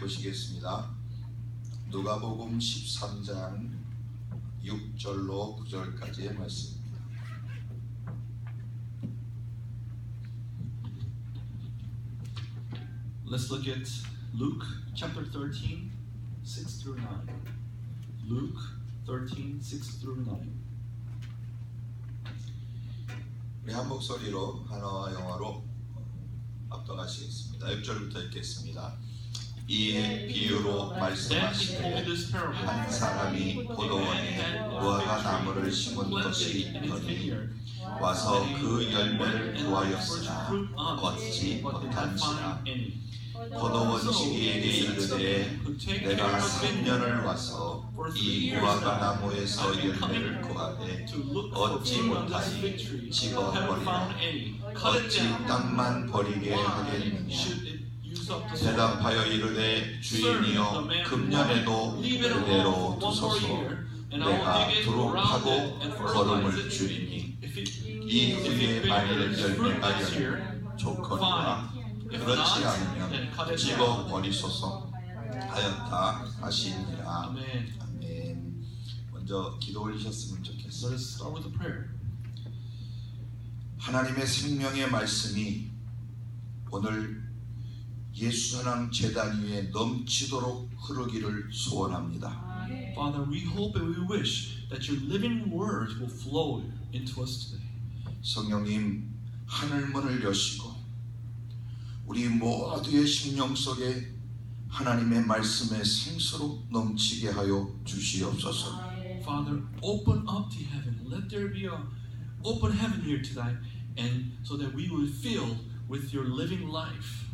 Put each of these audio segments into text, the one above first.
보시겠습니다. 누가복음 13장 6절로 9절까지의 말씀입니다. Let's look at Luke chapter 13, 6 through 9. Luke 13, 6 through 9. 우리 한 목소리로 한어와 영어로 압도하시겠습니다. 6절부터 읽겠습니다. 이에 비유로 말씀하시되 한 사람이 포도원에 무화과 나무를 심은 것이 있더니 와서 그 열매를 구하였으나 얻지 못한지라. 포도원주인에게 이르되 내가 3년을 와서 이 무화과 나무에서 열매를 구하되 얻지 못하니 집어버리라. 어찌 땅만 버리게 하겠느냐. 대답하여 이르되 주인이여 금년에도 그대로 두소서. 내가 두루 파고 거름을 줄이니 이 후에 만일 열매가 열면 좋거니와 그렇지 않으면 집어버리소서 하였다 하시니라. 아멘. 먼저 기도 올리셨으면 좋겠습니다. Let us start with a prayer. 하나님의 생명의 말씀이 오늘 예수사랑 제단 위에 넘치도록 흐르기를 소원합니다. Father, we hope and we wish that your living words will flow into us today. 성령님 하늘문을 여시고 우리 모두의 심령 속에 하나님의 말씀의 생수로 넘치게 하여 주시옵소서. Father, open up the heaven. Let there be an open heaven here tonight, and so that we will fill with your living life.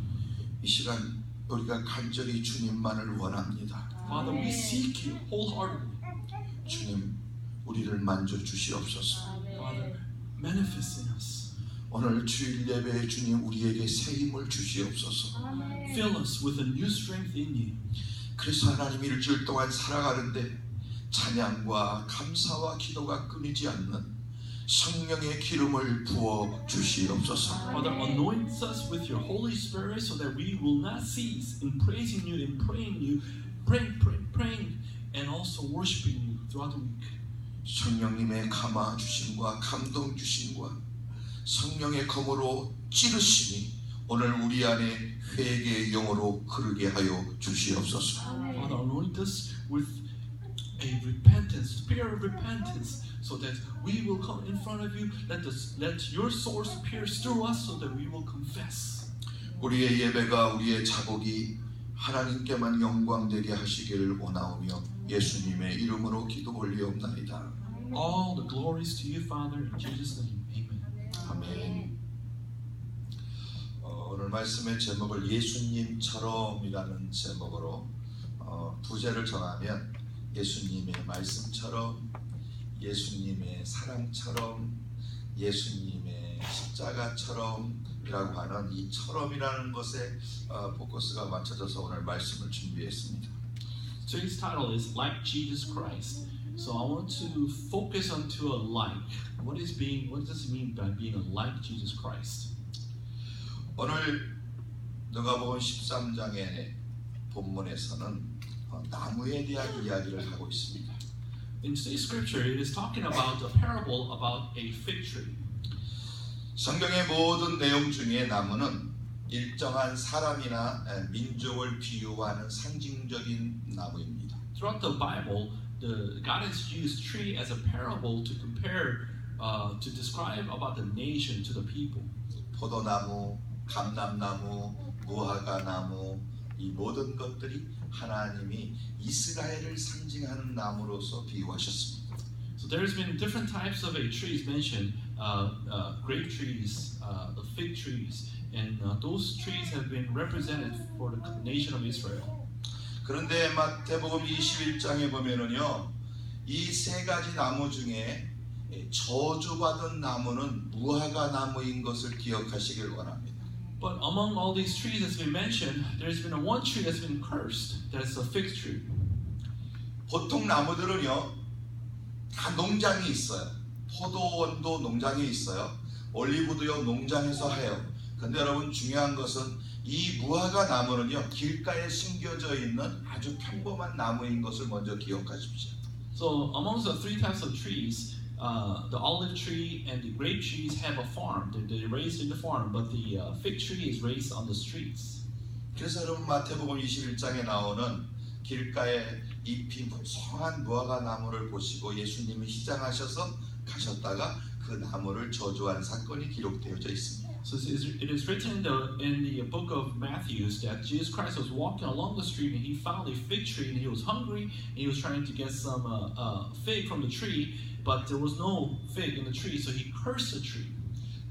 이 시간 우리가 간절히 주님만을 원합니다. Father, we seek you wholeheartedly. 주님, 우리를 만져 주시옵소서. Father, manifest in us. 오늘 주일 예배에 주님 우리에게 새 힘을 주시옵소서. Fill us with a new strength in you. 그래서 하나님 일주일 동안 살아가는데 찬양과 감사와 기도가 끊이지 않는 성령의 기름을 부어 주시옵소서. Father, anoint us with your Holy Spirit so that we will not cease in praising you and praying, and also worshiping you throughout the week. 성령님의 감화 주심과 감동 주심과 성령의 검으로 찌르심이 오늘 우리 안에 회개의 영으로 흐르게 하여 주시옵소서. Father, anoint us with a repentance, spirit of repentance, so that we will come in front of you. Let your source pierce through us, so that we will confess. 우리의 예배가 우리의 자복이 하나님께만 영광되게 하시기를 원하오며 예수님의 이름으로 기도 올리옵나이다. All the glories to you, Father, in Jesus' name. Amen. 아멘. 오늘 말씀의 제목을 예수님처럼이라는 제목으로 부제를 정하면 예수님의 말씀처럼, 예수님의 사랑처럼, 예수님의 십자가처럼이라고 하는 이 처럼이라는 것에 포커스가 맞춰져서 오늘 말씀을 준비했습니다. Today's title is Like Jesus Christ. So I want to focus onto a like. What does it mean by being a like Jesus Christ? 오늘 누가복음 13장의 본문에서는 나무에 대한 이야기를 하고 있습니다. In today's scripture, it is talking about a parable about a fig tree. 성경의 모든 내용 중에 나무는 일정한 사람이나 민족을 비유하는 상징적인 나무입니다. Throughout the Bible, God has used tree as a parable to compare, to describe about the nation to the people. 포도나무, 감람나무, 무화과나무 이 모든 것들이 하나님이 이스라엘을 상징하는 나무로서 비유하셨습니다. So there's been different types of trees mentioned, grape trees, the fig trees, and those trees have been represented for the nation of Israel. 그런데 마태복음 21장에 보면은요, 이 세 가지 나무 중에 저주받은 나무는 무화과 나무인 것을 기억하시길 원합니다. But among all these trees that's been mentioned, there's been one tree that's been cursed. That's a fig tree. 보통 나무들은요, 다 농장이 있어요. 포도원도 농장이 있어요. 올리브도요 농장에서 해요. 근데 여러분 중요한 것은 이 무화과 나무는요 길가에 심겨져 있는 아주 평범한 나무인 것을 먼저 기억하십시오. So amongst the three types of trees, the olive tree and the grape trees have a farm. They're raised in the farm, but the fig tree is raised on the streets. 그래서 여러분 마태복음 21장에 나오는 길가에 잎이 무성한 무화과 나무를 보시고 예수님이 시장하셔서 가셨다가 그 나무를 저주한 사건이 기록되어져 있습니다. So it is written in the book of Matthew that Jesus Christ was walking along the street and he found a fig tree and he was hungry and he was trying to get some fig from the tree, but there was no fig in the tree, so he cursed the tree.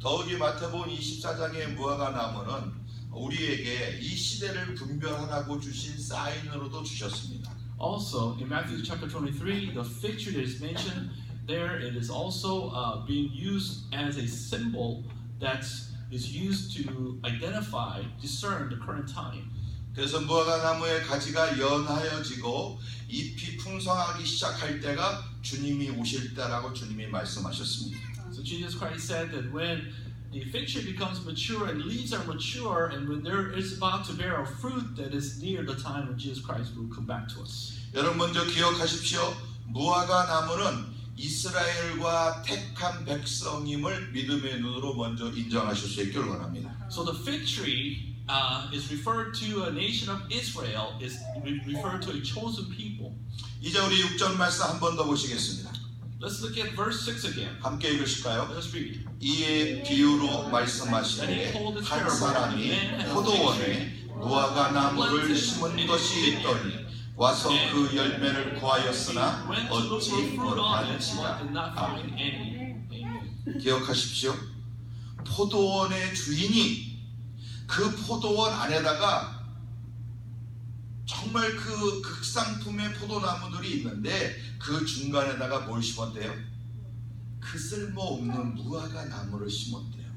더욱이 마태복음 24장의 무화과 나무는 우리에게 이 시대를 분별하라고 주신 사인으로도 주셨습니다. Also, in Matthew chapter 23, the fig tree that is mentioned there, it is also being used as a symbol that is used to identify, discern the current time. 그래서 무화과 나무의 가지가 연하여지고 잎이 풍성하기 시작할 때가 주님이 오실 때라고 주님이 말씀하셨습니다. So Jesus Christ said that when the fig tree becomes mature and leaves are mature, and when there is about to bear a fruit, that is near the time when Jesus Christ will come back to us. 여러분 먼저 기억하십시오. 무화과 나무는 이스라엘과 택한 백성임을 믿음의 눈으로 먼저 인정하실 수 있기를 원합니다. So the fig tree is referred to a nation of Israel, is referred to a chosen people. 이제 우리 6절 말씀 한 번 더 보시겠습니다. Let's look at verse 6 again. 함께 읽으실까요? Let us read. 이에 비유로 말씀하시되 한 사람이 포도원에 무화과 나무를 심은 것이 있더니 와서 그 열매를 구하였으나 얻지 못한지라. 기억하십시오. 포도원의 주인이 그 포도원 안에다가 정말 그 극상품의 포도나무들이 있는데 그 중간에다가 뭘 심었대요? 그 쓸모없는 무화과 나무를 심었대요.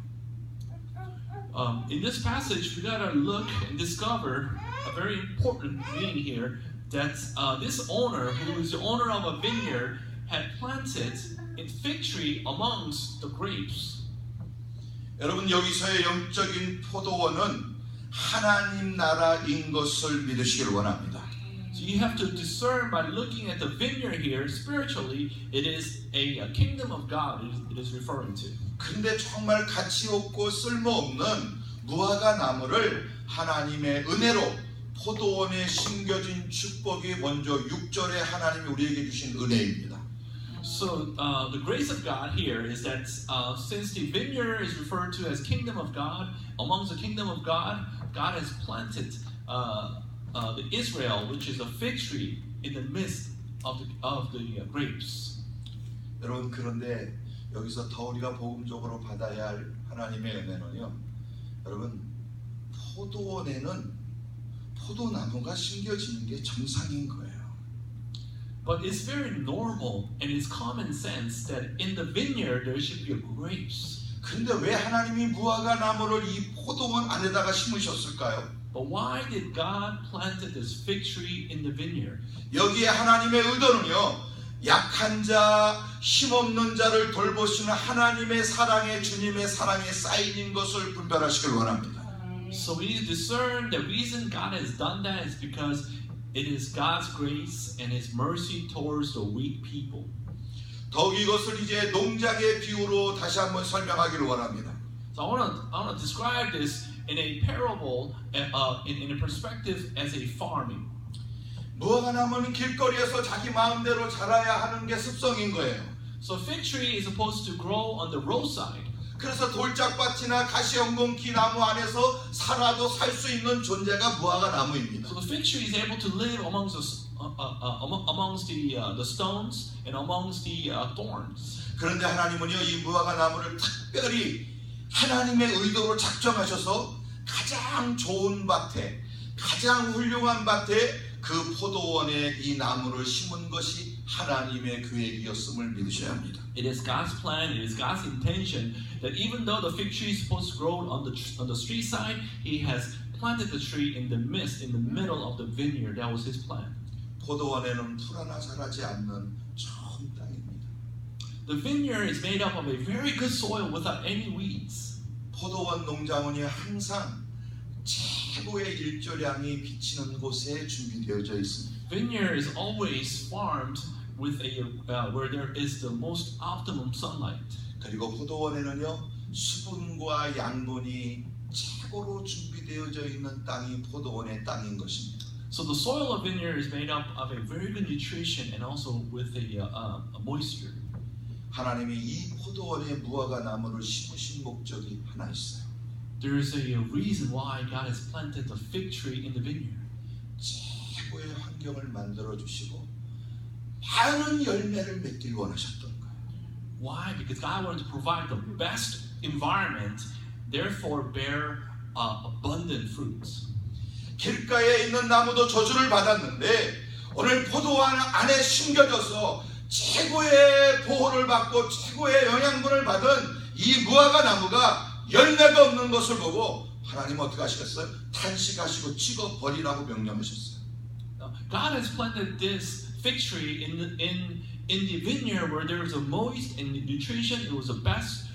In this passage, we gotta look and discover a very important meaning here. That this owner, who is the owner of a vineyard, had planted a fig tree amongst the grapes. 여러분 여기서의 영적인 포도원은 하나님 나라인 것을 믿으시길 원합니다. So you have to discern by looking at the vineyard here. Spiritually, it is a kingdom of God. It is referring to. 근데 정말 가치 없고 쓸모없는 무화과 나무를 하나님의 은혜로 포도원에 심겨진 축복이 먼저 6절에 하나님이 우리에게 주신 은혜입니다. So the grace of God here is that since the vineyard is referred to as kingdom of God, amongst the kingdom of God, God has planted the Israel, which is a fig tree, in the midst of the grapes. 여러분 그런데 여기서 더 우리가 복음적으로 받아야 할 하나님의 은혜는요. 여러분 포도원에는 포도나무가 심겨지는 게 정상인 거예요. But it's very normal and it's common sense that in the vineyard there should be grapes. 근데 왜 하나님이 무화과 나무를 이 포도원 안에다가 심으셨을까요? But why did God plant this fig tree in the vineyard? 여기에 하나님의 의도는요. 약한 자, 힘없는 자를 돌보시는 하나님의 사랑에 주님의 사랑에 쌓이는 것을 분별하시길 원합니다. So we need to discern the reason God has done that is because it is God's grace and His mercy towards the weak people. 더욱 이것을 이제 농장의 비유로 다시 한번 설명하기를 원합니다. So I want to describe this in a parable, in a perspective as a farming. 무화과 나무는 길거리에서 자기 마음대로 자라야 하는 게 습성인 거예요. So fig tree is supposed to grow on the roadside. 그래서 돌짝밭이나 가시엉겅퀴 나무 안에서 살아도 살 수 있는 존재가 무화과 나무입니다. So the fig tree is able to live amongst the stones and amongst the thorns. 그런데 하나님은요 이 무화과 나무를 특별히 하나님의 의도로 작정하셔서 가장 좋은 밭에, 가장 훌륭한 밭에 그 포도원에 이 나무를 심은 것이 하나님의 계획이었음을 믿으셔야 합니다. It is God's plan, it is God's intention that even though the fig tree is supposed to grow on the street side, He has planted the tree in the midst, in the middle of the vineyard. That was His plan. 포도원에는 풀 하나 자라지 않는 좋은 땅입니다. The vineyard is made up of a very good soil without any weeds. 포도원 농장원이 항상 최고의 일조량이 비치는 곳에 준비되어져 있습니다. Vineyard is always farmed with where there is the most optimum sunlight. 그리고 포도원에는요 수분과 양분이 최고로 준비되어져 있는 땅이 포도원의 땅인 것입니다. So the soil of vineyard is made up of a very good nutrition and also with a moisture. 하나님이 이 포도원에 무화과 나무를 심으신 목적이 하나 있어요. There is a reason why God has planted a fig tree in the vineyard. 최고의 환경을 만들어 주시고 많은 열매를 맺길 원하셨던 거예요. Why? Because God wanted to provide the best environment, therefore bear abundant fruits. 길가에 있는 나무도 저주를 받았는데 오늘 포도원 안에 심겨져서 최고의 보호를 받고 최고의 영양분을 받은 이 무화과 나무가 열매가 없는 것을 보고 하나님 어떻게 하시겠어요? 탄식하시고 찍어 버리라고 명령하셨어요. God has planted this fig tree in the vineyard where there is a moist and nutrition. It was the best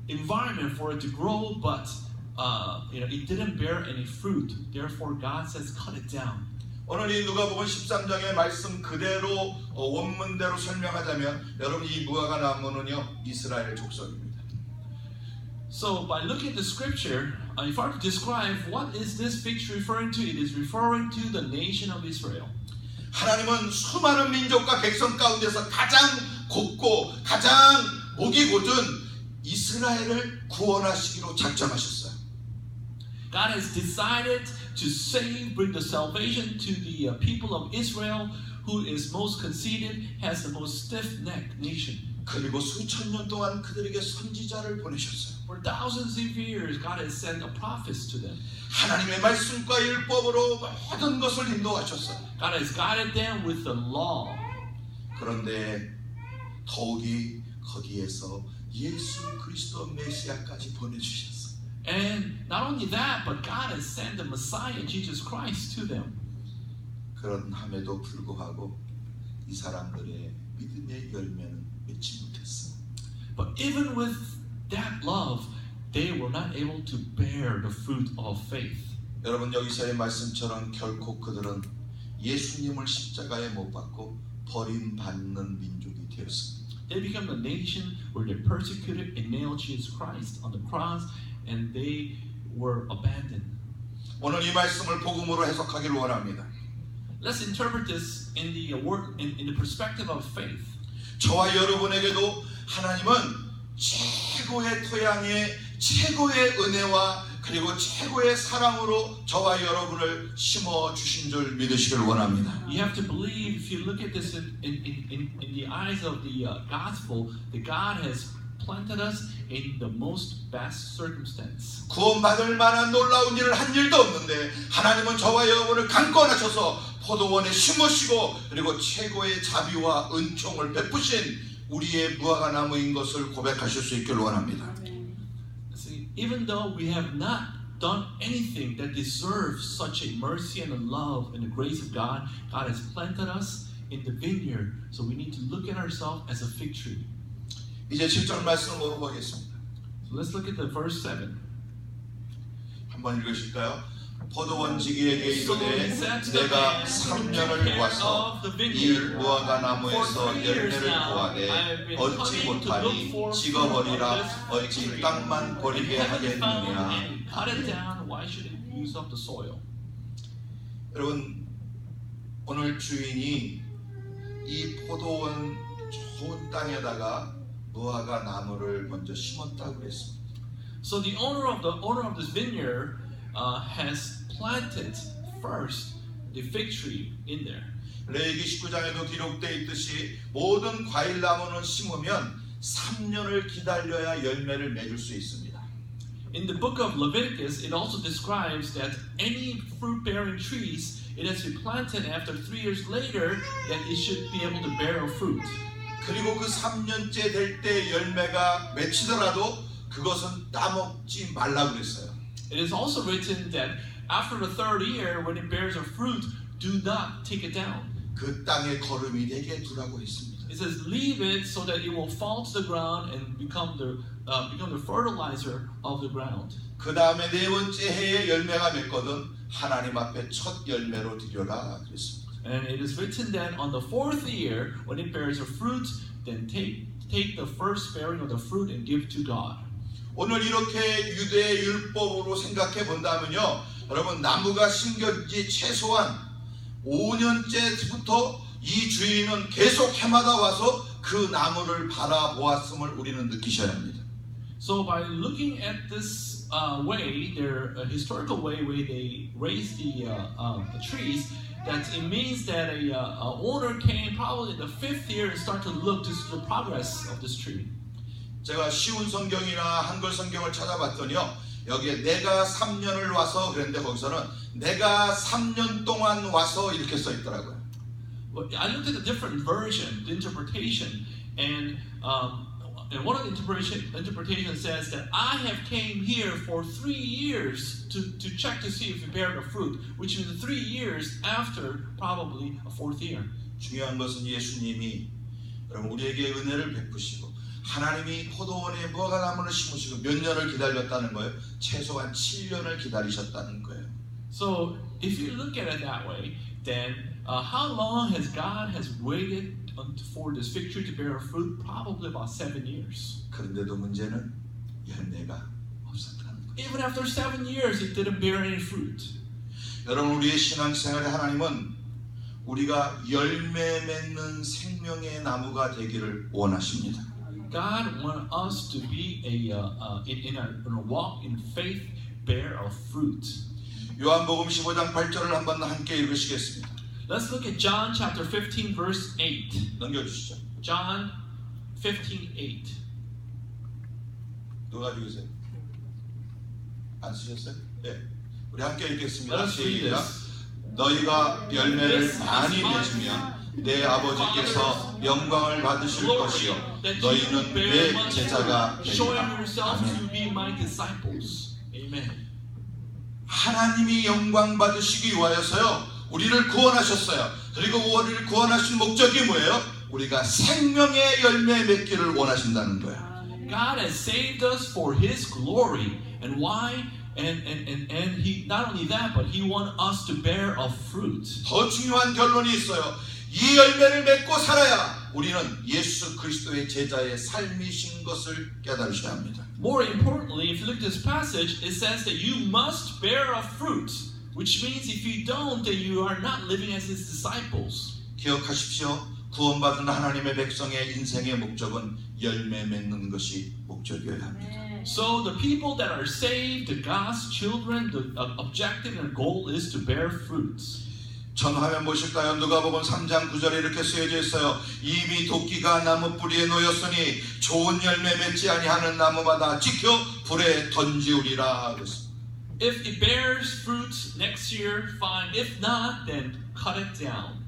environment for it to grow, but it didn't bear any fruit. Therefore, God says, cut it down. 오늘 이 누가복음 13장의 말씀 그대로 원문대로 설명하자면 여러분 이 무화과 나무는요 이스라엘 족속입니다. So by looking at the scripture, if I were to describe what is this fig tree referring to, it is referring to the nation of Israel. 하나님은 수많은 민족과 백성 가운데서 가장 곱고 가장 목이 곧은 이스라엘을 구원하시기로 작정하셨어요. God has decided to save, bring the salvation to the people of Israel, who is most conceited, has the most stiff-necked nation. 그리고 수천 년 동안 그들에게 선지자를 보내셨어요. For thousands of years, God has sent a prophets to them. 하나님의 말씀과 율법으로 모든 것을 인도하셨어요. God has guided them with the law. 그런데 더욱이 거기에서 예수 그리스도 메시아까지 보내주셨어요. And not only that, but God has sent the Messiah, Jesus Christ, to them. 그런함에도 불구하고 이 사람들의 믿음의 열매는 맺지 못했어요. But even with that love, they were not able to bear the fruit of faith. 여러분 여기서의 말씀처럼 결코 그들은 예수님을 십자가에 못 박고 버림받는 민족이 되었습니다. They become a nation where they persecuted and nailed Jesus Christ on the cross, and they were abandoned. 오늘 이 말씀을 복음으로 해석하기를 원합니다. Let's interpret this in the word, in the perspective of faith. 저와 여러분에게도 하나님은 최고의 토양에 최고의 은혜와 그리고 최고의 사랑으로 저와 여러분을 심어 주신 줄 믿으시길 원합니다. You have to believe, if you look at this in the eyes of the gospel, that God has planted us in the most best circumstance. 구원받을 만한 놀라운 일을 한 일도 없는데 하나님은 저와 여러분을 강권하셔서 포도원에 심으시고 그리고 최고의 자비와 은총을 베푸신 우리의 무화과 나무인 것을 고백하실 수 있길 원합니다. See, even though we have not done anything that deserves such a mercy and a love and the grace of God, God has planted us in the vineyard. So we need to look at ourselves as a fig tree. 이제 7절 말씀을 보겠습니다. So let's look at the verse 7. 한번 읽으실까요? 포도원 지기에게 이르되 내가 3년을 보아서 이 무화과 나무에서 열매를 보아내 얻지 못하니 찍어버리라 어찌 땅만 버리게 하겠느냐. 여러분 오늘 주인이 이 포도원 좋은 땅에다가 무화과 나무를 먼저 심었다고 그랬습니다. So the owner of this vineyard has planted first the fig tree in there. 레위기 19장에도 기록되어 있듯이 모든 과일 나무는 심으면 3년을 기다려야 열매를 맺을 수 있습니다. In the book of Leviticus, it also describes that any fruit-bearing trees, it has to be planted after 3 years later that it should be able to bear a fruit. 그리고 그 3년째 될 때 열매가 맺히더라도 그것은 따먹지 말라고 그랬어요. It is also written that after the 3rd year, when it bears a fruit, do not take it down. 그 땅에 거름이 되게 두라고 했습니다. It says, leave it so that it will fall to the ground and become the fertilizer of the ground. 그 다음에 네 번째 해에 열매가 맺거든 하나님 앞에 첫 열매로 드려라 그랬습니다. And it is written that on the fourth year, when it bears a fruit, then take the first bearing of the fruit and give to God. 오늘 이렇게 유대 율법으로 생각해 본다면요, 여러분 나무가 심겨진 지 최소한 5년째부터 이 주인은 계속 해마다 와서 그 나무를 바라보았음을 우리는 느끼셔야 합니다. So by looking at this way, their historical way where they raise the trees, that it means that a owner came probably in the fifth year and start to look to see the progress of this tree. 제가 쉬운 성경이나 한글 성경을 찾아봤더니요, 여기에 내가 3년을 와서 그랬는데 거기서는 내가 3년 동안 와서 이렇게 써 있더라고요. Well, I looked at the different version, the interpretation, and one of the interpretation says that I have came here for 3 years to check to see if it bear the fruit, which means 3 years after probably a fourth year. 중요한 것은 예수님이 여러분 우리에게 은혜를 베푸시고 하나님이 포도원에 무화과나무를 심으시고 몇 년을 기다렸다는 거예요. 최소한 7년을 기다리셨다는 거예요. So if you look at it that way, then how long has God waited for this fig tree to bear fruit? Probably about 7 years. 그런데도 문제는 열매가 없었다는 거예요. Even after 7 years, it didn't bear any fruit. 여러분 우리의 신앙생활에 하나님은 우리가 열매 맺는 생명의 나무가 되기를 원하십니다. God wants us to be in a walk in faith, bear of fruit. 요한복음 15장 8절을 한번 함께 읽으시겠습니다. Let's look at John chapter 15 verse 8. 넘겨주시죠. John 15:8. 누가 가지고 계세요? 안 쓰셨어요? 네. 우리 함께 읽겠습니다. Let's read 시작. this. 너희가 열매를 많이 맺으면 내 아버지께서 영광을 받으실 것이요 너희는 내 제자가 showing 되리라. yourselves to 아멘. be my disciples. Amen. 하나님이 영광 받으시기 위하여서요 우리를 구원하셨어요. 그리고 우리를 구원하신 목적이 뭐예요? 우리가 생명의 열매 맺기를 원하신다는 거예요. God has saved us for His glory, and why? And He not only that, but He wants us to bear a fruit. 더 중요한 결론이 있어요. 이 열매를 맺고 살아야 우리는 예수 그리스도의 제자의 삶이신 것을 깨달으셔야 합니다. More importantly, if you look at this passage, it says that you must bear a fruit, which means if you don't, then you are not living as His disciples. 기억하십시오. 구원받은 하나님의 백성의 인생의 목적은 열매 맺는 것이 목적이어야 합니다. So the people that are saved, the God's children, the objective and goal is to bear fruits. 전 화면 보실까요? 누가복음 3장 9절에 이렇게 쓰여져 있어요. 이미 도끼가 나무 뿌리에 놓였으니 좋은 열매 맺지 아니하는 나무마다 지켜 불에 던지우리라. If it bears fruit next year, fine. If not, then cut it down.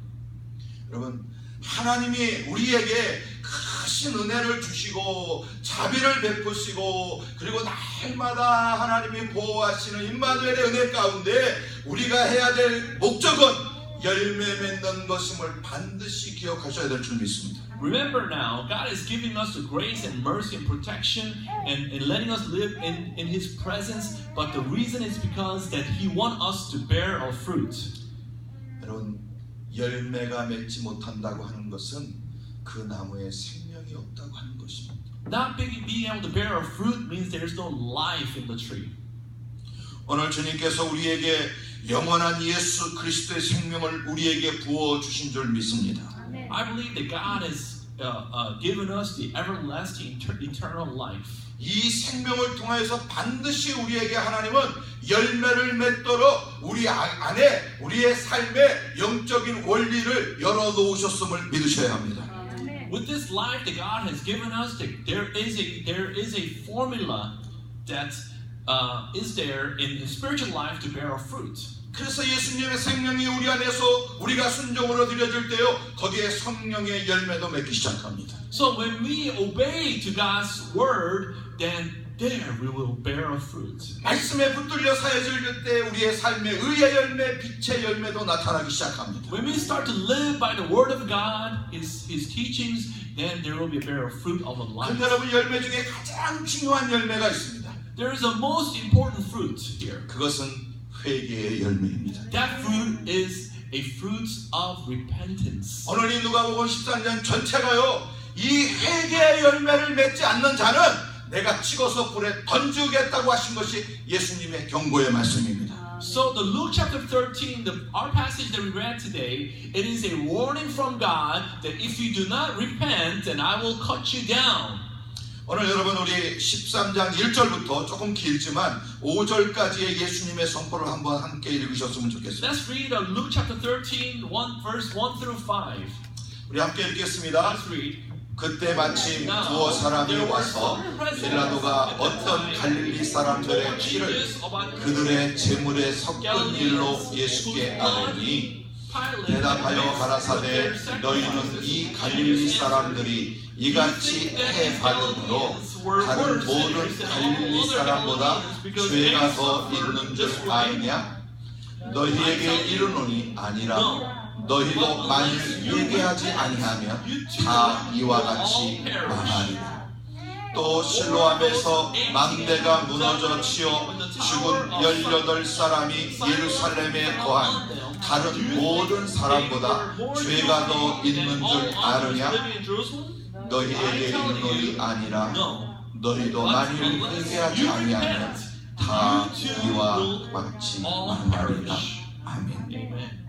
여러분, 하나님이 우리에게 크신 은혜를 주시고 자비를 베푸시고 그리고 날마다 하나님이 보호하시는 임마누엘의 은혜 가운데 우리가 해야 될 목적은 열매 맺는 것임을 반드시 기억하셔야 될 줄 믿습니다. Remember now, God is giving us the grace and mercy and protection and letting us live in His presence. But the reason is because that He wants us to bear our fruit. 여러분, 열매가 맺지 못한다고 하는 것은 그 나무에 생명이 없다고 하는 것입니다. Not being able to bear our fruit means there's no life in the tree. 오늘 주님께서 우리에게 영원한 예수 그리스도의 생명을 우리에게 부어 주신 줄 믿습니다. I believe that God has given us the everlasting, eternal life. 이 생명을 통하여서 반드시 우리에게 하나님은 열매를 맺도록 우리 안에 우리의 삶의 영적인 원리를 열어놓으셨음을 믿으셔야 합니다. With this life that God has given us, there is a formula that is there in spiritual life to bear a fruit. 그래서 예수님의 생명이 우리 안에서 우리가 순종으로 드려질 때요 거기에 성령의 열매도 맺기 시작합니다. So when we obey to God's word, then there we will bear a fruit. 말씀에 붙들려 사여질 때 우리의 삶에 의의 열매, 빛의 열매도 나타나기 시작합니다. When we start to live by the word of God, His teachings, then there will be a bear of fruit of a life. 근데 여러분 열매 중에 가장 중요한 열매가 있습니다. There is a most important fruit here. 그것은 회개의 열매입니다. That fruit is a fruit of repentance. 오늘 이 누가복음 13장 전체가요, 이 회개의 열매를 맺지 않는 자는 내가 찍어서 불에 던지겠다고 하신 것이 예수님의 경고의 말씀입니다. So the Luke chapter 13, our passage that we read today, it is a warning from God that if you do not repent, then I will cut you down. 오늘 여러분 우리 13장 1절부터 조금 길지만 5절까지의 예수님의 선포를 한번 함께 읽으셨으면 좋겠습니다. Let's read Luke chapter 13, verse 1 through 5. 우리 함께 읽겠습니다. Let's read. 그때 마침 두어 사람이 와서 빌라도가 어떤 갈릴리 사람들의 피를 그들의 제물에 섞은 일로 예수께 아뢰니 대답하여 가라사대 너희는 이 갈릴리 사람들이 이같이 해 받음으로 다른 모든 갈릴리 사람보다 죄가 더 있는 줄 아느냐? 너희에게 이르노니 아니라 너희도 만일 회개하지 아니하면 다 이와 같이 망하리라. 또 실로암에서 망대가 무너져 치어 죽은 18사람이 예루살렘에 거한 다른 모든 사람보다 죄가 더 있는 줄 아느냐? 너희에게 이르노니 아니라 너희도 만일 회개하지 아니하면 다 이와 같이 망하리라. 아멘.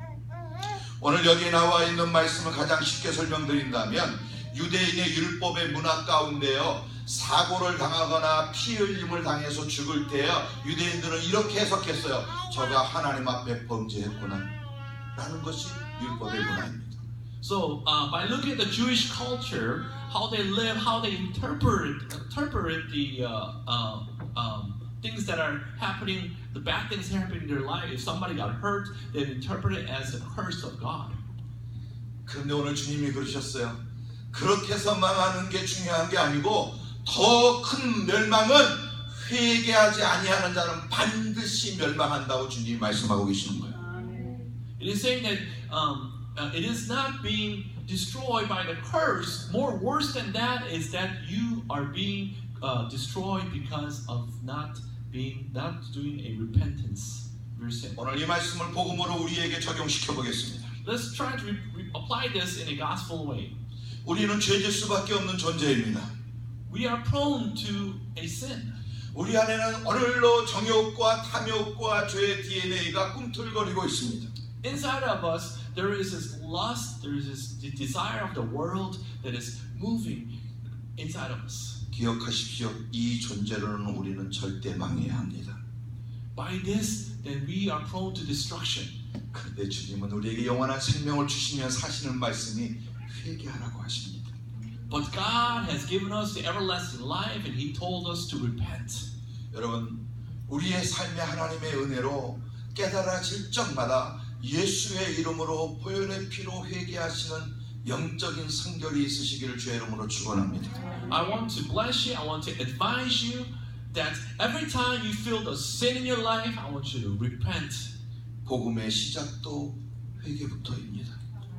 오늘 여기 나와 있는 말씀을 가장 쉽게 설명드린다면 유대인의 율법의 문화 가운데요, 사고를 당하거나 피 흘림을 당해서 죽을 때요, 유대인들은 이렇게 해석했어요. 저가 하나님 앞에 범죄했구나 라는 것이 율법의 문화입니다. So by looking at the Jewish culture, how they live, how they interpret the things that are happening, the bad things happening in their life. If somebody got hurt, they interpret it as a curse of God. 그런데 오늘 주님이 그러셨어요. 그렇게 해서 망하는 게 중요한 게 아니고 더 큰 멸망은 회개하지 아니하는 자는 반드시 멸망한다고 주님이 말씀하고 계시는 거예요. It is saying that it is not being destroyed by the curse. More worse than that is that you are being destroyed because of not doing a repentance. 오늘 이 말씀을 복음으로 우리에게 적용시켜 보겠습니다. Let's try to apply this in a gospel way. 우리는 죄질 수밖에 없는 존재입니다. We are prone to a sin. 우리 안에는 오늘로 정욕과 탐욕과 죄의 DNA가 꿈틀거리고 있습니다. Inside of us, there is this lust, there is this desire of the world that is moving inside of us. 기억하십시오. 이 존재로는 우리는 절대 망해야 합니다. By this, then we are prone to destruction. 그런데 주님은 우리에게 영원한 생명을 주시며 사시는 말씀이 회개하라고 하십니다. But God has given us the everlasting life, and He told us to repent. 여러분, 우리의 삶에 하나님의 은혜로 깨달아질 적마다 예수의 이름으로 보혈의 피로 회개하시는 영적인 성결이 있으시기를 주의 이름으로 축원합니다. I want to bless you. I want to advise you that every time you feel the sin in your life, I want you to repent. 복음의 시작도 회개부터입니다.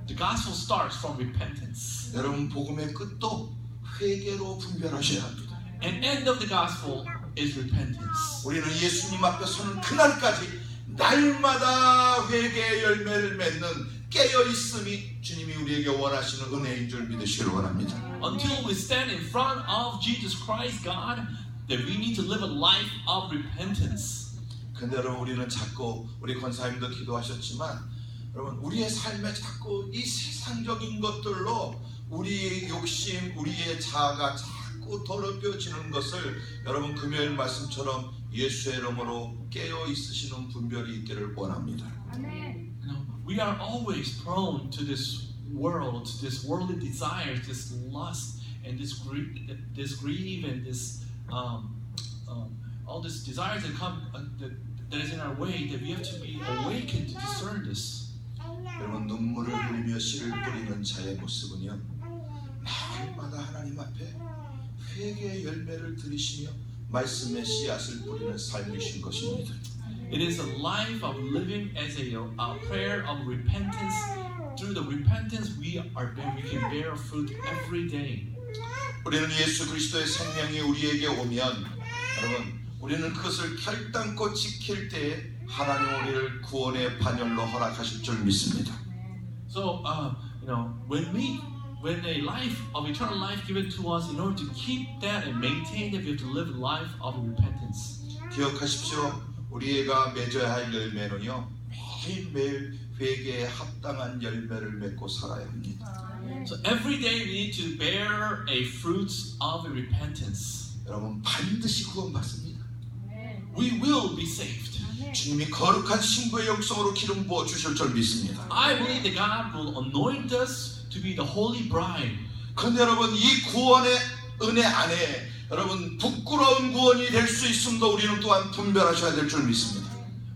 The gospel starts from repentance. 여러분, 복음의 끝도 회개로 분별하셔야 합니다. And end of the gospel is repentance. 우리는 예수님 앞에 서는 그날까지 날마다 회개의 열매를 맺는 깨어있음이 주님이 우리에게 원하시는 은혜인 줄 믿으시길 원합니다. Until we stand in front of Jesus Christ, God, that we need to live a life of repentance. 근데 여러분, 우리는 자꾸 우리 권사님도 기도하셨지만 여러분, 우리의 삶에 자꾸 이 세상적인 것들로 우리의 욕심, 우리의 자아가 자꾸 더럽혀지는 것을 여러분 금요일 말씀처럼 예수의 이름으로 깨어 있으시는 분별이 있기를 원합니다. We are always prone to this world, this worldly desires, this lust, and this greed, and this all these desires that come that is in our way. That we have to be awakened to discern this. 여러분, 눈물을 흘리며 씨를 뿌리는 자의 모습은요, 날마다 하나님 앞에 회개의 열매를 들이시며 말씀의 씨앗을 뿌리는 삶이신 것입니다. It is a life of living as a prayer of repentance. Through the repentance, we can bear fruit every day. 우리는 예수 그리스도의 생명이 우리에게 오면 여러분, 우리는 그것을 결단코 지킬 때에 하나님 우리를 구원의 반열로 허락하실 줄 믿습니다. So, when a life of eternal life given to us, in order to keep that and maintain that, we have to live a life of repentance. 기억하십시오. 우리가 맺어야 할 열매는요, 매일매일 회개에 합당한 열매를 맺고 살아야 합니다. So every day we need to bear a fruit of repentance. 여러분 반드시 구원받습니다. We will be saved. 주님이 거룩한 신부의 영성으로 기름 부어 주실 줄 믿습니다. I believe that God will anoint us to be the holy bride. 그런데 여러분 이 구원의 은혜 안에 여러분 부끄러운 구원이 될 수 있음도 우리는 또한 분별하셔야 될 줄 믿습니다.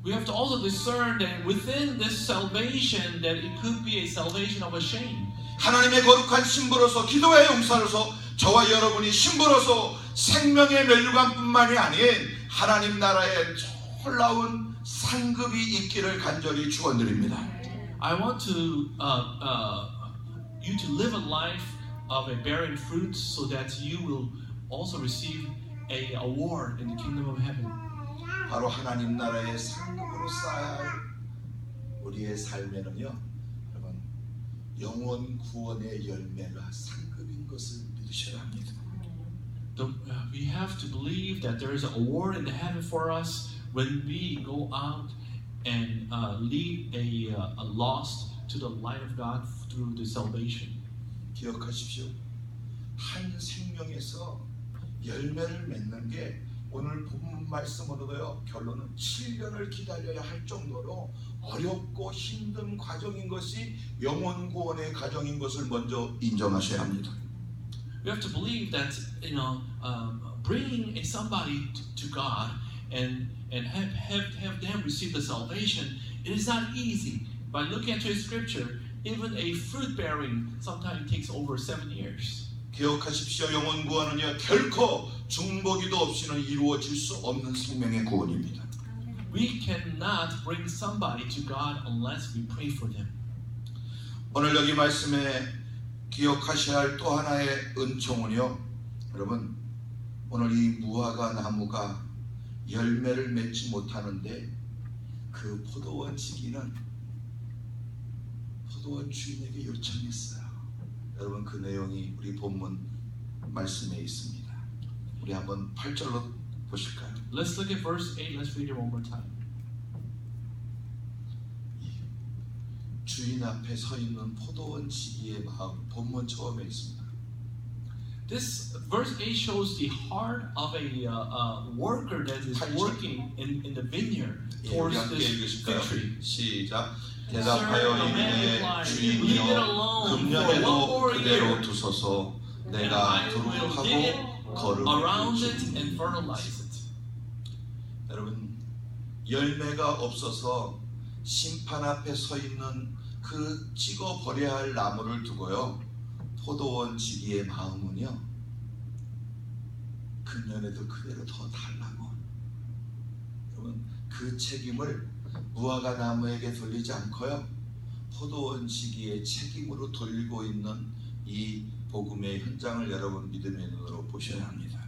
We have to also discern that within this salvation that it could be a salvation of a shame. 하나님의 거룩한 신부로서 기도의 용사로서 저와 여러분이 신부로서 생명의 면류관뿐만이 아닌 하나님 나라의 놀라운 상급이 있기를 간절히 축원드립니다. I want to you to live a life of a bearing fruit, so that you will also receive a award in the kingdom of heaven. 바로 하나님 나라의 상급으로 쌓아야 할 우리의 삶에는요, 여러분 영원 구원의 열매가 상급인 것을 믿으셔야 합니다. We have to believe that there is an award in the heaven for us when we go out and lead a lost to the light of God through the salvation. 기억하십시오. 한 생명에서 열매를 맺는 게 오늘 본문 말씀으로도요, 결론은 7년을 기다려야 할 정도로 어렵고 힘든 과정인 것이 영원 구원의 과정인 것을 먼저 인정하셔야 합니다. We have to believe that bringing somebody to God and have them receive the salvation, it is not easy. By looking at His Scripture, even a fruit bearing sometimes takes over 7 years. 기억하십시오. 영원 구원은요 결코 중보기도 없이는 이루어질 수 없는 생명의 구원입니다. We cannot bring somebody to God unless we pray for them. 오늘 여기 말씀에 기억하셔야 할 또 하나의 은총은요, 여러분 오늘 이 무화과 나무가 열매를 맺지 못하는데 그 포도원 지기는 포도원 주인에게 요청했어요. 여러분 그 내용이 우리 본문 말씀에 있습니다. 우리 한번 8절로 보실까요? Let's look at verse 8. Let's read it one more time. 주인 앞에 서 있는 포도원 지기의 마음, 본문 처음에 있습니다. This verse 8 shows the heart of a worker that is working in the vineyard towards this fig tree. 시작. 대답하여 이르되 주인이여 금년에도 그대로 두소서 내가 두릅하고 around it 거름을 and fertilize it. 여러분 열매가 없어서 심판 앞에 서 있는 그 찍어 버려야 할 나무를 두고요, 포도원 지기의 마음은요, 금년에도 그대로 더 달라고. 여러분 그 책임을 무화과 나무에게 돌리지 않고요, 포도원 지기의 책임으로 돌리고 있는 이 복음의 현장을 여러분 믿음의 눈으로 보셔야 합니다.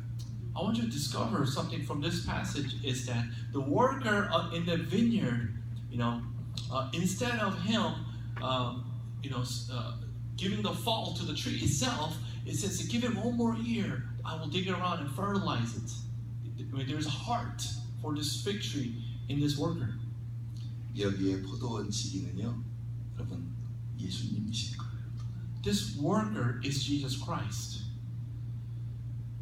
I want you to discover something from this passage is that the worker in the vineyard, instead of him, giving the fall to the tree itself, it says to give it one more year. I will dig it around and fertilize it. I mean, there's a heart for this fig tree in this worker. 여기에 포도원 지기는요, 여러분 예수님이신 거예요. This worker is Jesus Christ.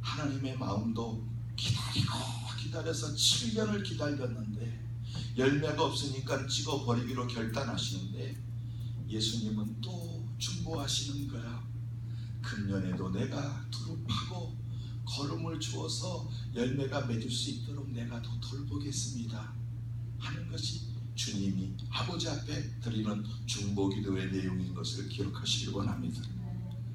하나님의 마음도 기다려서 7년을 기다렸는데 열매가 없으니까 찍어버리기로 결단하시는데 예수님은 또 중보하시는 거야. 금년에도 내가 두릅하고 거름을 주어서 열매가 맺을 수 있도록 내가 더 돌보겠습니다 하는 것이 주님이 아버지 앞에 드리는 중보기도의 내용인 것을 기억하시길 원합니다.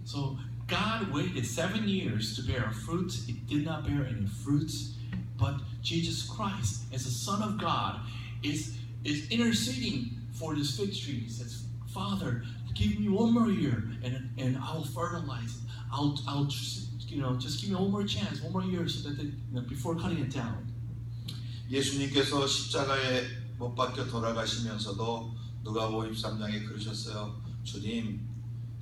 So God waited 7 years to bear fruit. It did not bear any fruits, but Jesus Christ, as the Son of God, is interceding for this fig tree. He says, "Father, give me one more year, and I will fertilize it. I'll just give me one more chance, one more year, so that before cutting it down." 예수님께서 십자가에 못 박혀 돌아가시면서도 누가복음 13장에 그러셨어요. 주님,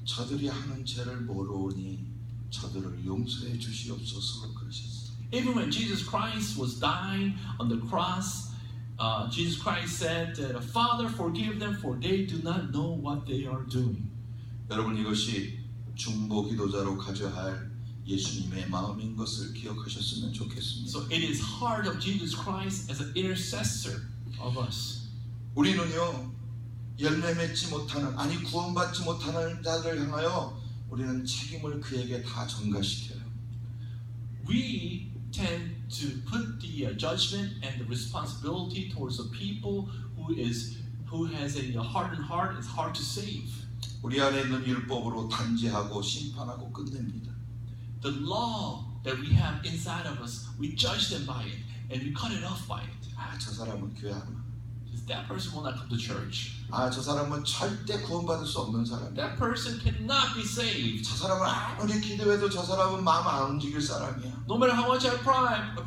저들이 하는 죄를 모르오니 저들을 용서해 주시옵소서 그러셨어요. Even when Jesus Christ was dying on the cross, Jesus Christ said that, Father, forgive them, for they do not know what they are doing. 여러분, 이것이 중보 기도자로 가져야 할 예수님의 마음인 것을 기억하셨으면 좋겠습니다. So it is heart of Jesus Christ as an intercessor of us. 우리는요, 열매 맺지 못하는, 아니 구원받지 못하는 자들을 향하여 우리는 책임을 그에게 다 전가시켜요. We tend to put the judgment and the responsibility towards the people who has a hardened heart, is hard to save. 우리 안에 있는 율법으로 단죄하고 심판하고 끝냅니다. The law that we have inside of us, we judge them by it and we cut it off by it. 아, 저 사람은 교회 안 와. That person will not come to church. 아, 저 사람은 절대 구원받을 수 없는 사람이야. That person cannot be saved. 저 사람은 아무리 기도해도 저 사람은 마음 안 움직일 사람이야. No matter how much I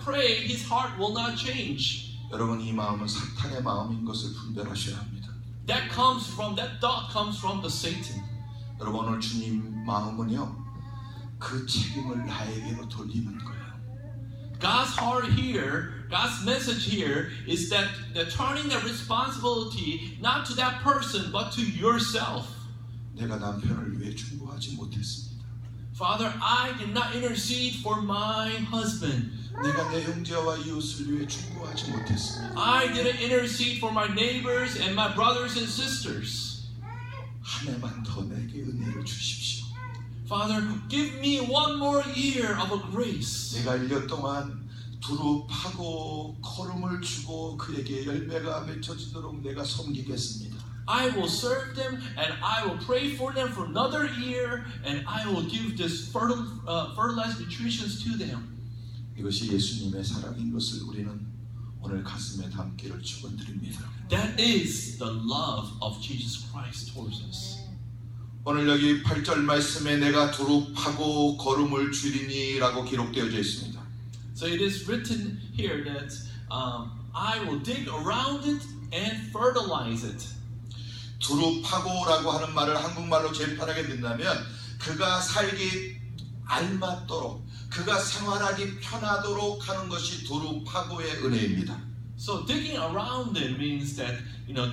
pray, his heart will not change. 여러분, 이 마음은 사탄의 마음인 것을 분별하셔야 합니다. That thought comes from the Satan. 여러분, 오늘 주님 마음은요, 그 책임을 나에게로 돌리는 거예요. God's heart here, God's message here is that they're turning the responsibility not to that person but to yourself. 내가 남편을 위해 중보하지 못했습니다. Father, I did not intercede for my husband. 내가 내 형제와 이웃을 위해 중보하지 못했습니다. I didn't intercede for my neighbors and my brothers and sisters. 한 해만 더 내게 은혜를 주십시오. Father, give me one more year of a grace. 내가 1년 동안 두루 파고 거름을 주고 그에게 열매가 맺혀지도록 내가 섬기겠습니다. I will serve them and I will pray for them for another year and I will give this fertilized nutrition to them. 이것이 예수님의 사랑인 것을 우리는 오늘 가슴에 담기를 축원드립니다. That is the love of Jesus Christ towards us. 오늘 여기 8절 말씀에 내가 두루 파고 거름을 주리니 라고 기록되어져 있습니다. So it is written here that I will dig around it and fertilize it. 두루 파고라고 하는 말을 한국말로 제일 편하게 듣는다면 그가 살기 알맞도록 그가 생활하기 편하도록 하는 것이 두루 파고의 은혜입니다. So digging around it means that,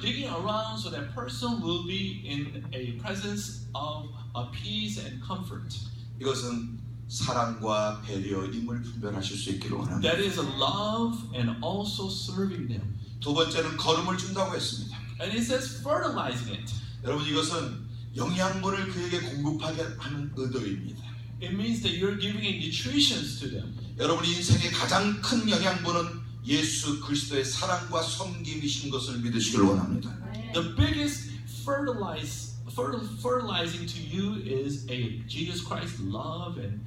digging around so that person will be in a presence of peace and comfort. 이것은 사랑과 배려임을 분별하실 수 있기를 원합니다. That is a love and also serving them. 두 번째는 거름을 준다고 했습니다. And it says fertilizing it. 여러분, 이것은 영양분을 그에게 공급하게 하는 의도입니다. It means that you're giving nutrition to them. 여러분 인생의 가장 큰 영양분은 예수 그리스도의 사랑과 섬김이신 것을 믿으시길 원합니다. The biggest fertilizing to you is a Jesus Christ love and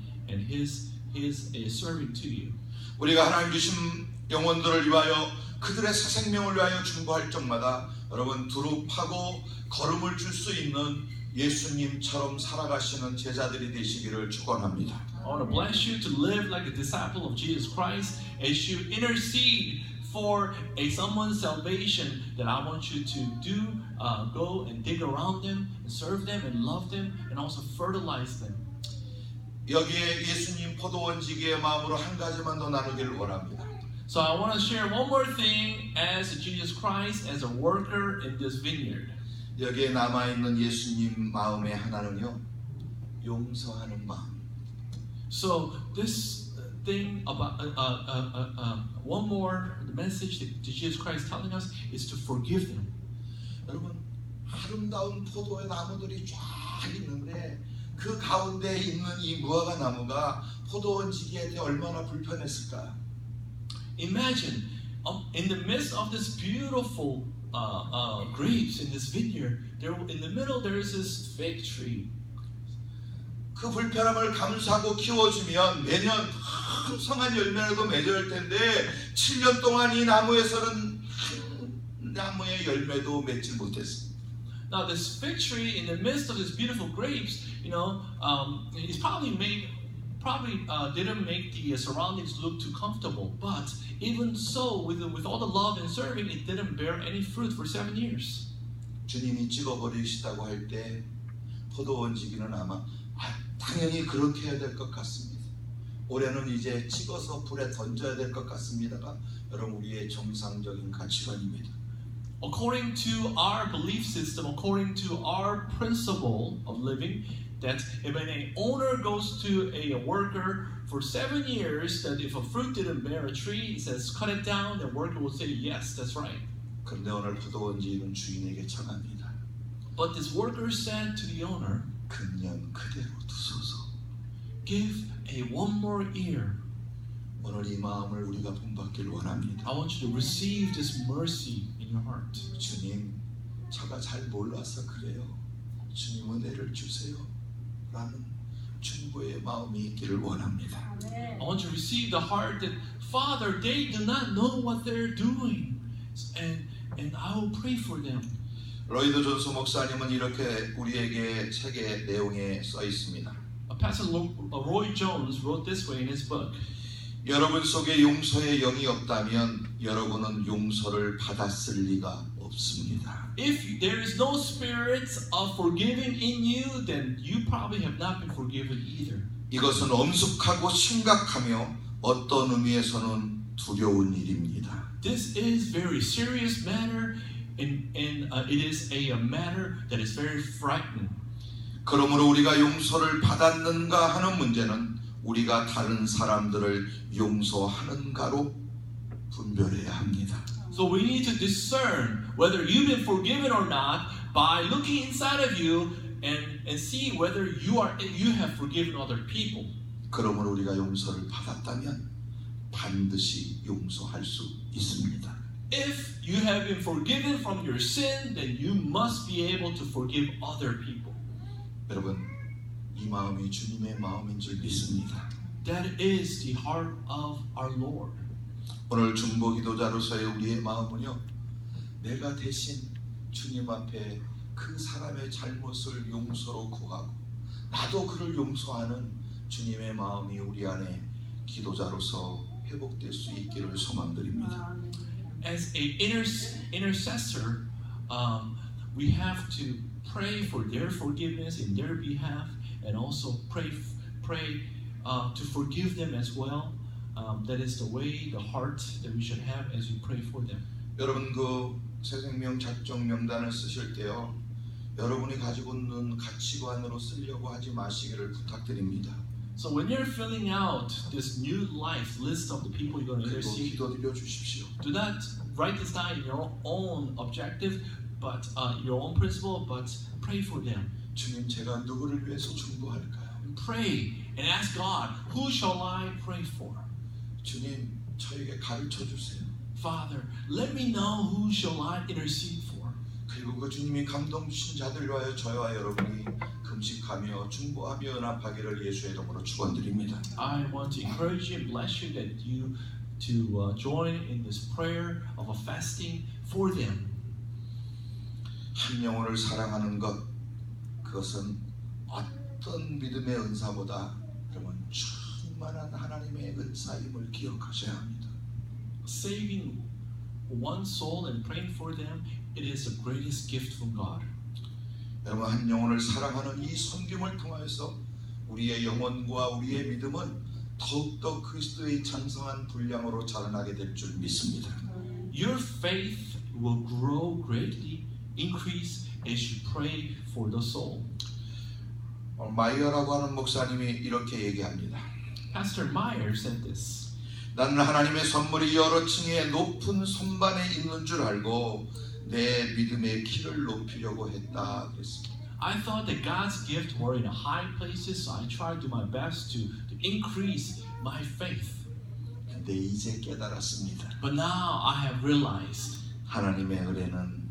his serving to you. 우리가 하나님 주신 영혼들을 위하여 그들의 새 생명을 위하여 중보할 적마다 여러분 두루 파고 걸음을 줄 수 있는 예수님처럼 살아가시는 제자들이 되시기를 축원합니다. I want to bless you to live like a disciple of Jesus Christ as you intercede for someone's salvation. That I want you to do, go and dig around them and serve them and love them and also fertilize them. 여기에 예수님 포도원지기의 마음으로 한 가지만 더 나누기를 원합니다. So I want to share one more thing as Jesus Christ as a worker in this vineyard. 여기에 남아있는 예수님 마음의 하나는요, 용서하는 마음. So this thing about one more message that Jesus Christ is telling us is to forgive them. 여러분, 아름다운 포도의 나무들이 쫙 있는데 그 가운데 있는 이 무화과 나무가 포도원지기에 얼마나 불편했을까? Imagine in the midst of this beautiful grapes in this vineyard, in the middle there is this fig tree. 그 불편함을 감수하고 키워주면 매년 풍성한 열매라도 맺을 텐데 7년 동안 이 나무에서는 한 나무의 열매도 맺지 못했습니다. Now this fig tree in the midst of this beautiful grapes, he's probably made probably didn't make the surroundings look too comfortable. But even so, with all the love and serving, it didn't bear any fruit for 7 years. 주님이 찍어버리시다고 할 때 포도원 지기는 아마 당연히 그렇게 해야 될 것 같습니다. 올해는 이제 찍어서 불에 던져야 될 것 같습니다가 여러분 우리의 정상적인 가치관입니다. According to our belief system, according to our principle of living, that if an owner goes to a worker for 7 years, that if a fruit didn't bear a tree, it says cut it down, the worker will say yes, that's right. 그런데 오늘 포도원 지기는 주인에게 청합니다. But this worker said to the owner, 금년 그대로 두소서. give a one more year. 오늘 이 마음을 우리가 본받기를 원합니다. I want you to receive this mercy in your heart. 주님, 제가 잘 몰라서 그래요. 주님 은혜를 주세요. 라는 충고의 마음이 있기를 원합니다. I want you to receive the heart that, Father, they do not know what they're doing. And I will pray for them. 로이드 존스 목사님은 이렇게 우리에게 책의 내용에 써 있습니다. Pastor Roy Jones wrote this way in his book. 여러분 속에 용서의 영이 없다면 여러분은 용서를 받았을 리가 없습니다. If there is no spirit of forgiving in you, then you probably have not been forgiven either. 이것은 엄숙하고 심각하며 어떤 의미에서는 두려운 일입니다. This is very serious matter, and it is a matter that is very frightening. 그러므로 우리가 용서를 받았는가 하는 문제는 우리가 다른 사람들을 용서하는가로 분별해야 합니다. So we need to discern whether you've been forgiven or not by looking inside of you and see whether you have forgiven other people. 그러므로 우리가 용서를 받았다면 반드시 용서할 수 있습니다. If you have been forgiven from your sin, then you must be able to forgive other people. 여러분, 이 마음이 주님의 마음인 줄 믿습니다. That is the heart of our Lord. 오늘 중보 기도자로서의 우리의 마음은요, 내가 대신 주님 앞에 그 사람의 잘못을 용서로 구하고 나도 그를 용서하는 주님의 마음이 우리 안에 기도자로서 회복될 수 있기를 소망드립니다. As an intercessor, we have to pray for their forgiveness in their behalf, and also pray to forgive them as well. That is the way, the heart that we should have as we pray for them. 여러분 그 새생명 작정 명단을 쓰실 때요, 여러분이 가지고 있는 가치관으로 쓰려고 하지 마시기를 부탁드립니다. So when you're filling out this new life list of the people you're going to 그리고 intercede, 기도드려 주십시오. do not write this down in your own objective, but your own principle, but pray for them. 주님, 제가 누구를 위해서 중보할까요? Pray and ask God, who shall I pray for? 주님, 저에게 가르쳐 주세요. Father, let me know who shall I intercede for. 그리고 그 주님이 감동 주신 자들 위하여 저와 여러분이 금식하며 중보하며 연합하기를 예수의 이름으로 축원드립니다. I want to encourage you and bless you that you to join in this prayer of a fasting for them. 한 영혼을 사랑하는 것, 그것은 어떤 믿음의 은사보다 여러분 충만한 하나님의 은사임을 기억하셔야 합니다. Saving one soul and praying for them, it is the greatest gift from God. 여러분 한 영혼을 사랑하는 이 섬김을 통하여서 우리의 영혼과 우리의 믿음은 더욱더 그리스도의 장성한 분량으로 자라나게 될 줄 믿습니다. Your faith will grow greatly, increase as you pray for the soul. 마이어라고 하는 목사님이 이렇게 얘기합니다. Pastor Meyer said this. 나는 하나님의 선물이 여러 층의 높은 선반에 있는 줄 알고 내 믿음의 키를 높이려고 했다 그랬습니다. I thought that God's gift were in high places, so I tried to my best to increase my faith. 근데 이제 깨달았습니다. But now I have realized 하나님의 은혜는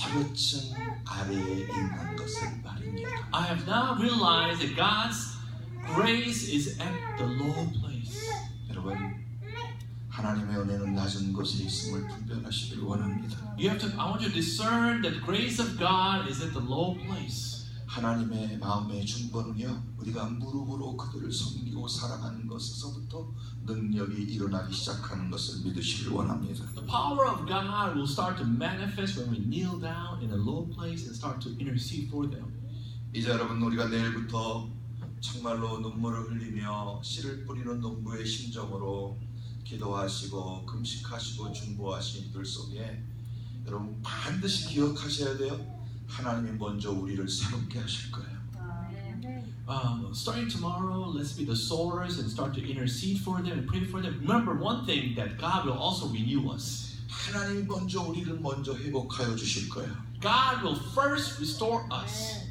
여러 층 아래에 있는 것을 말입니다. I have now realized that God's grace is at the low place. 여러분, 하나님의 은혜는 낮은 곳에 있음을 분별하시길 원합니다. I want you to discern that the grace of God is at the low place. 하나님의 마음의 중보는요, 우리가 무릎으로 그들을 섬기고 사랑하는 것에서부터 능력이 일어나기 시작하는 것을 믿으시길 원합니다. The power of God will start to manifest when we kneel down in a low place and start to intercede for them. 이제 여러분, 우리가 내일부터 정말로 눈물을 흘리며 씨를 뿌리는 농부의 심정으로 기도하시고 금식하시고 중보하신 이들 속에 여러분 반드시 기억하셔야 돼요. 하나님이 먼저 우리를 새롭게 하실 거예요. Starting tomorrow, let's be the sowers and start to intercede for them and pray for them. Remember one thing, that God will also renew us. 하나님이 먼저 우리를 먼저 회복하여 주실 거예요. God will first restore us.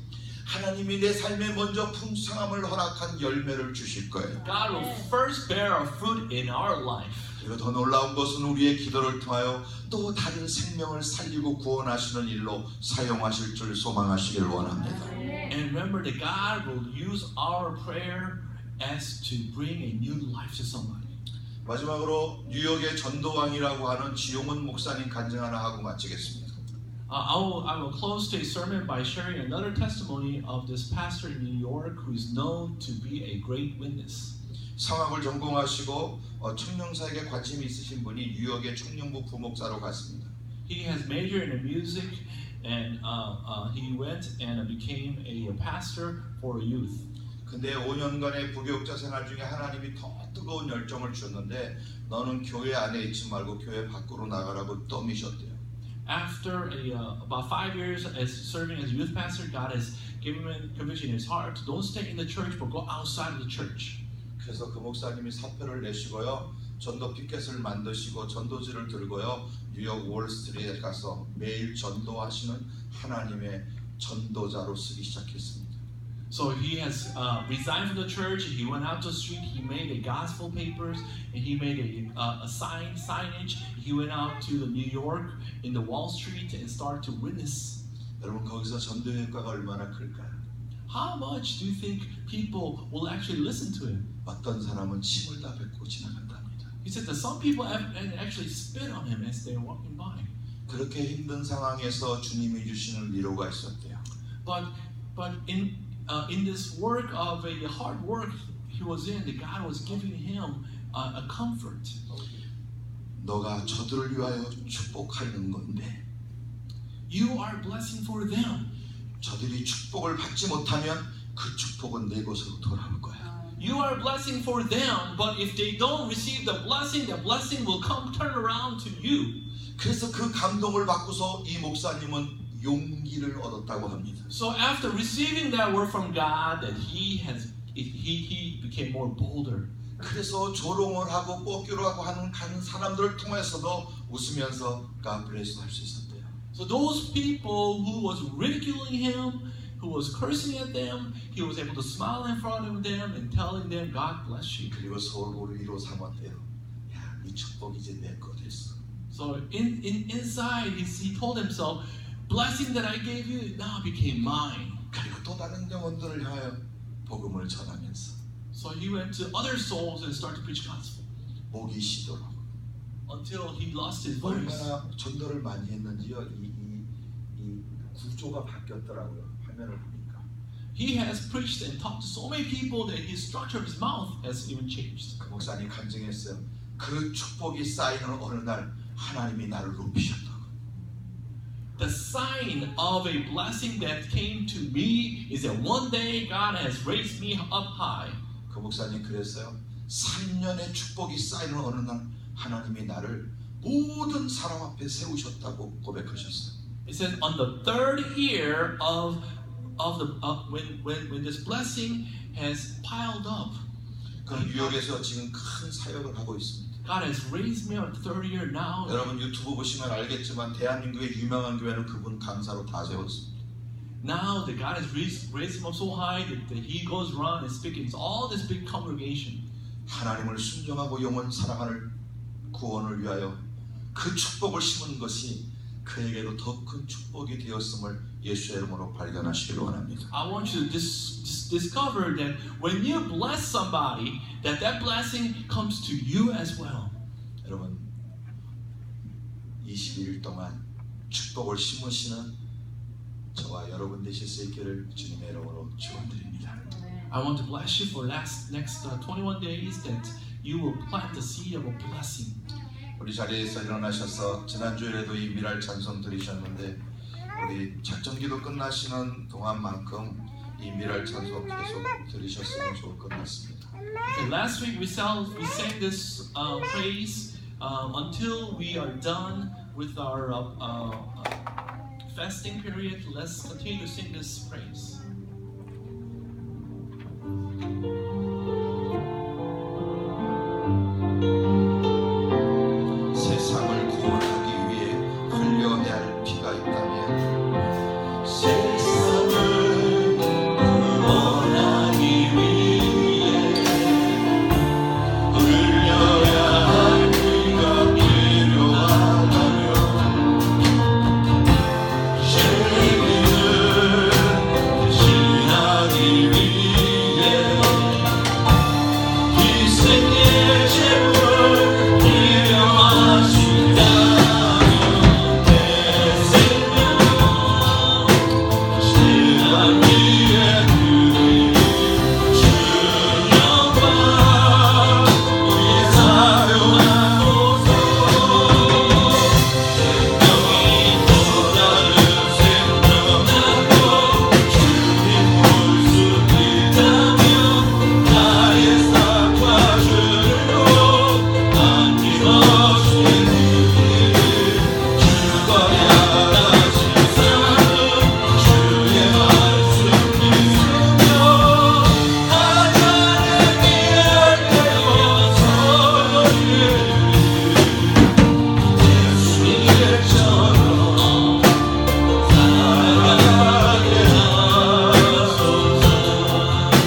하나님이 내 삶에 먼저 풍성함을 허락한 열매를 주실 거예요. God will first bear a fruit in our life. 그리고 더 놀라운 것은 우리의 기도를 통하여 또 다른 생명을 살리고 구원하시는 일로 사용하실 줄 소망하시길 원합니다. And remember that God will use our prayer as to bring a new life to somebody. 마지막으로 뉴욕의 전도왕이라고 하는 지용훈 목사님 간증 하나 하고 마치겠습니다. I will close today's sermon by sharing another testimony of this pastor in New York who is known to be a great witness. 성악을 전공하시고 청년사역에 관심이 있으신 분이 뉴욕의 청년부 부목사로 갔습니다. He has majored in music and he went and became a pastor for youth. 근데 5년간의 부교육자 생활 중에 하나님이 더 뜨거운 열정을 주셨는데 너는 교회 안에 있지 말고 교회 밖으로 나가라고 떠미셨대요. After about 5 years as serving as a youth pastor, God has given him conviction in his heart to don't stay in the church but go outside of the church. 그래서 그 목사님이 사표를 내시고요, 전도 피켓을 만드시고 전도지를 들고요, 뉴욕 월스트리트에 가서 매일 전도하시는 하나님의 전도자로 쓰기 시작했습니다. So he has resigned from the church. He went out to the street. He made a gospel papers and he made a signage. He went out to the New York in the Wall Street and started to witness. 여러분 거기서 전도 효과가 얼마나 클까요? How much do you think people will actually listen to him? 어떤 사람은 침을 다 뱉고 지나간답니다. He said that some people have actually spit on him as they were walking by. 그렇게 힘든 상황에서 주님이 주시는 위로가 있었대요. But in this work of a hard work he was in, that God was giving him a comfort. 너가 저들을 위하여 축복하는 건데 You are blessing for them. 저들이 축복을 받지 못하면 그 축복은 내 곳으로 돌아올 거야. You are blessing for them, but if they don't receive the blessing will come turn around to you. 그래서 그 감동을 받고서 이 목사님은 용기를 얻었다고 합니다. So after receiving that word from God, that he became more bolder. 그래서 조롱을 하고 뽀끼로 하고 가는 사람들을 통해서도 웃으면서 God bless 할 수 있었대요. So those people who was ridiculing him, who was cursing at them, he was able to smile in front of them and telling them, God bless you. 그리고 서로 위로 삼았대요. 야, 이 축복 이제 내 거 됐어. So inside he told himself, blessing that I gave you now became mine. 그리고 또 다른 영혼들을 향하여 복음을 전하면서 So he went to other souls and started to preach gospel 목이 쉬도록 until he lost his voice. 얼마나 전도를 많이 했는지요. 이 구조가 바뀌었더라고요. 화면을 보니까. He has preached and talked to so many people that his structure of his mouth has even changed. 그 목사님 간증했어요. 그 축복이 쌓이는 어느 날 하나님이 나를 높이셨다고. The sign of a blessing that came to me is that one day God has raised me up high. 그 목사님 그랬어요. 3년의 축복이 쌓이는 어느 날 하나님이 나를 모든 사람 앞에 세우셨다고 고백하셨어요. It says on the third year when this blessing has piled up, 그 뉴욕에서 지금 큰 사역을 하고 있습니다. God has raised me up the third year now. 여러분 유튜브 보시면 알겠지만 대한민국의 유명한 교회는 그분 강사로 다 세웠습니다. Now that God has raised him up so high that he goes around and speaking to all this big congregation. 하나님을 순종하고 영혼 사랑하는 구원을 위하여 그 축복을 심은 것이 그에게도 더 큰 축복이 되었음을 예수의 이름으로 발견하시길 원합니다. I want you to discover that when you bless somebody, that blessing comes to you as well. 여러분 21일 동안 축복을 심으시는 저와 여러분 되실 수 있기를 주님의 이름으로 축원드립니다. I want to bless you for next 21 days that you will plant the seed of a blessing. 우리 자리에서 일어나셔서 지난주에도 이 미랄 찬송 들으셨는데 우리 작정기도 끝나시는 동안만큼 이 미랄 찬송 계속 들으셨으면 좋을 것 같습니다. Okay, last week we sang this praise until we are done with our fasting period. Let's continue to sing this praise. 세상을 구원하기 위해 흘려야 할 피가 있다면 세상을 구원하기 위해 흘려야 할 피가 필요하다면 죄인을 대신하기 위해 희생의 제물 필요하시다면 내 생명 세상 위에 드릴 주 영광 위에 사용하소서. 생명이 또 다른 생명하고 주님 볼 수 있다면 나의 삶과 주로 아낌없이 죽어야 다시 사는 주의 말씀 믿으며 하나님의 미랄 되어서 예수님처럼 살아가게 하소서.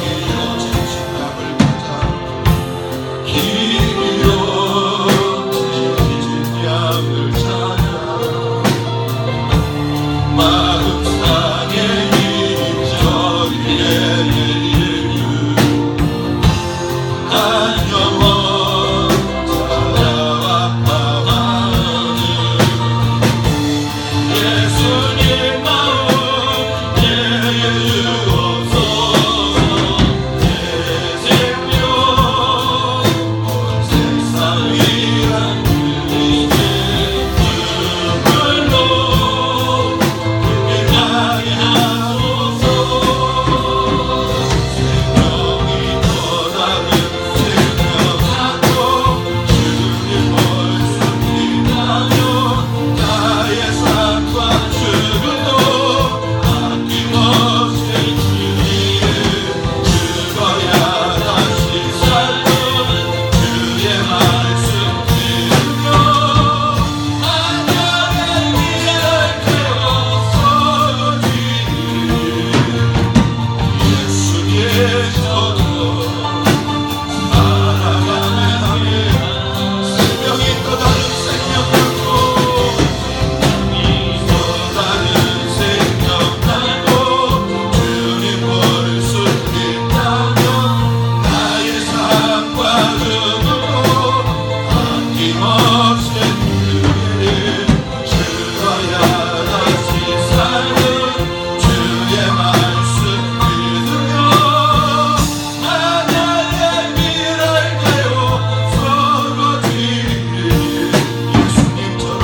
이로진 생각을 가자 길이로 지진 약을 찾아 마음상의 이적에 내리는 한 영혼 찾아와 파하는 예수님 마음 내게 주옵소서. 내 생명 세상 위한 그리스도의 불로 빛나게 하소서. 생명이 더 다른 생명하고 주님 볼 수 있다면 나의 삶과 죽음도 아낌없이 주님 죽어야 다시 살던 주의 말씀 믿으며 하나님의 미랄 되어서 예수님처럼 살아가며 하며 생명이 또 다른 생명하고 생명이 또 다른 생명하고 주님 볼 수 있다면 나의 삶과 죽음도 아낌없이 주님 죽어야 다시 사는 주의 말씀 믿으며 하나님의 미랄 되어 서로 드리리. 예수님처럼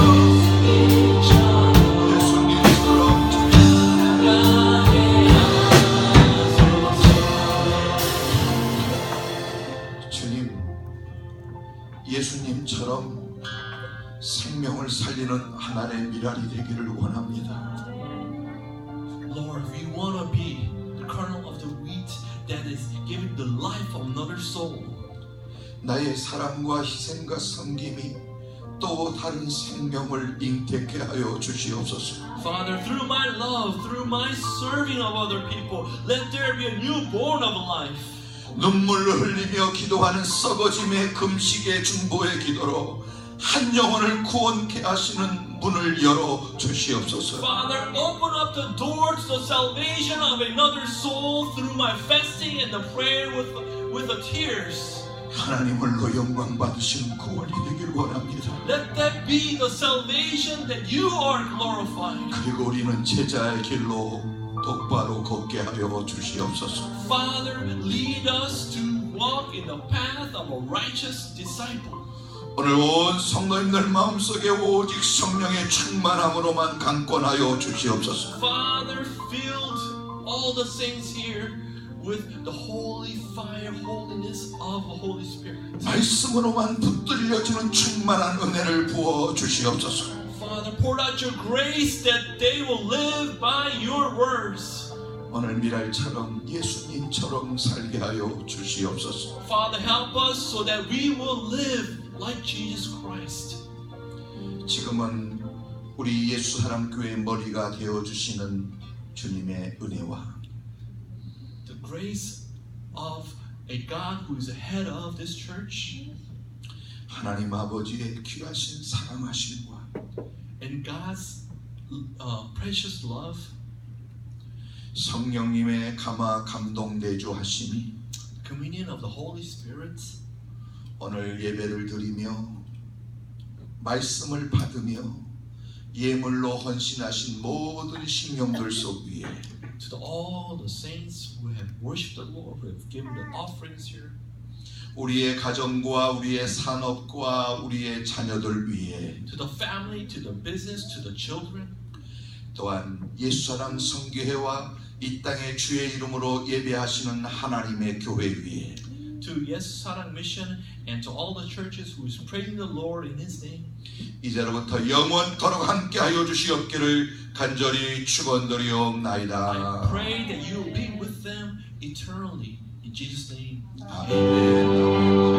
주님, 예수님처럼 생명을 살리는 하나님의 미랄이 되기를 원합니다. Lord, we want to be the kernel of the wheat that is giving the life of another soul. 나의 사랑과 희생과 섬김이 또 다른 생명을 잉태케 하여 주시옵소서. Father, through my love, through my serving of other people, let there be a newborn of life. 눈물을 흘리며 기도하는 썩어짐의 금식의 중보의 기도로 한 영혼을 구원케 하시는 문을 열어 주시옵소서. Father, open up the door to the salvation of another soul through my fasting and the prayer with the tears. 하나님을로 영광 받으시는 구원이 되길 원합니다. Let that be the salvation that you are glorifying. 그리고 우리는 제자의 길로 똑바로 걷게 하여 주시옵소서. Father, lead us to walk in the path of a righteous disciple. 오늘 온 성도님들 마음속에 오직 성령의 충만함으로만 강권하여 주시옵소서. Father, filled all the saints here with the holy fire, holiness of the Holy Spirit. 말씀으로만 붙들려지는 충만한 은혜를 부어 주시옵소서. Father, pour out your grace that they will live by your words. 오늘 미랄처럼 예수님처럼 살게 하여 주시옵소서. Father, help us so that we will live like Jesus Christ. 지금은 우리 예수 사랑교회 머리가 되어 주시는 주님의 은혜와 The grace of a God who is the head of this church 하나님 아버지의 귀하신 사랑하심과 and God's precious love, 성령님의 감화 감동 내주하심이 communion of the Holy Spirit, 오늘 예배를 드리며 말씀을 받으며 예물로 헌신하신 모든 신령들 속 위에 to all the saints who have worshipped the Lord, who have given the offerings here, 우리의 가정과 우리의 산업과 우리의 자녀들 위에 to the family, to the business, to the children, 또한 예수사랑 성교회와 이 땅의 주의 이름으로 예배하시는 하나님의 교회 위에 to Yes Sarang Mission, and to all the churches who is praising the Lord in His name. 이제로부터 영원토록 함께하여 주시옵기를 간절히 축원드리옵나이다. I pray that you will be with them eternally. In Jesus' name. 아멘.